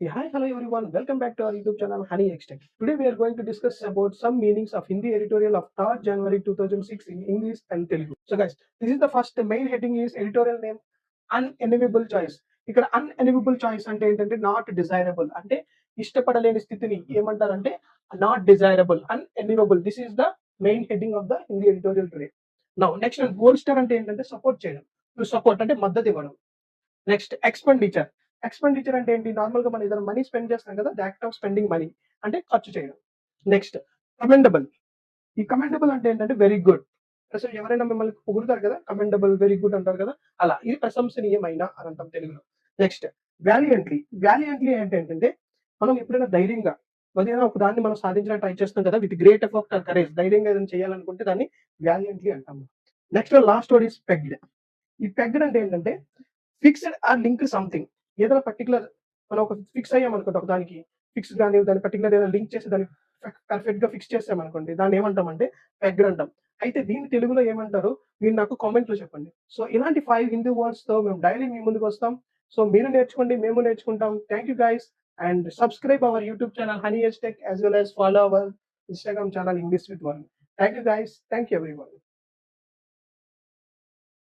Yeah, hi, hello everyone. Welcome back to our YouTube channel Honey X Tech. Today we are going to discuss about some meanings of Hindi editorial of 3rd January 2006 in English and Telugu. So guys, this is the first. The main heading is editorial name unenviable choice. ఇక్కడ unenviable choice అంటే ఏంటంటే not desirable అంటే ఇష్టపడలేని స్థితిని ఏమంటారంటే not desirable unenviable. This is the main heading of the Hindu editorial today. Now next bolster అంటే ఏంటంటే support చేయడం. సపోర్ట్ అంటే మద్దతు ఇవ్వడం. Next expenditure. ఎక్స్‌పెండిచర్ అంటే ఏంటి? నార్మల్‌గా మనం ఏదైనా మనీ స్పెండ్ చేస్తాం కదా! The act of spending money అంటే ఖర్చు చేయడం. Next commendable. ఈ కమెండబుల్ అంటే ఏంటంటే వెరీ గుడ్. అసలు ఎవరైనా మిమ్మల్ని పొగుడుతారు కదా! కమెండబుల్, వెరీ గుడ్ అంటారు కదా! అలా. ఇది ప్రశంసనీయమైన అని అంటాం తెలుగులో. నెక్స్ట్ వాలియంట్లీ. వాలియంట్లీ అంటే ఏంటంటే మనం ఎప్పుడైనా ధైర్యంగా ఏదైనా ఒక దాన్ని మనం సాధించడానికి ట్రై చేస్తాం కదా! With great effort or courage ధైర్యంగా ఏదైనా చేయాలనుకుంటే దాన్ని వాలియంట్లీ అంటాము. Next last word is pegged. ఈ పెగ్డ్ అంటే ఏంటంటే ఫిక్స్డ్ ఆర్ లింక్డ్ సంథింగ్. ఏదైనా పర్టిక్యులర్ మనం ఒక ఫిక్స్ అయ్యామనుకోండి ఒక దానికి. ఫిక్స్ గాని దాన్ని పర్టిక్యులర్ ఏదైనా లింక్ చేసి దాన్ని పర్ఫెక్ట్‌గా ఫిక్స్ చేసామనుకోండి. దాన్ని ఏమంటామంటే పెగ్డ్ అంటాం. అయితే దీన్ని తెలుగులో ఏమంటారో మీరు నాకు కామెంట్‌లో చెప్పండి. సో ఇలాంటి 5 హిందీ వర్డ్స్‌తో మేము డైలీ మీ ముందుకొస్తాం. సో మీరు నేర్చుకోండి, మేము నేర్చుకుంటాం. Thank you guys and subscribe our YouTube channel honey H tech as well as follow our Instagram channel English with Varun. Thank you guys. Thank you everyone.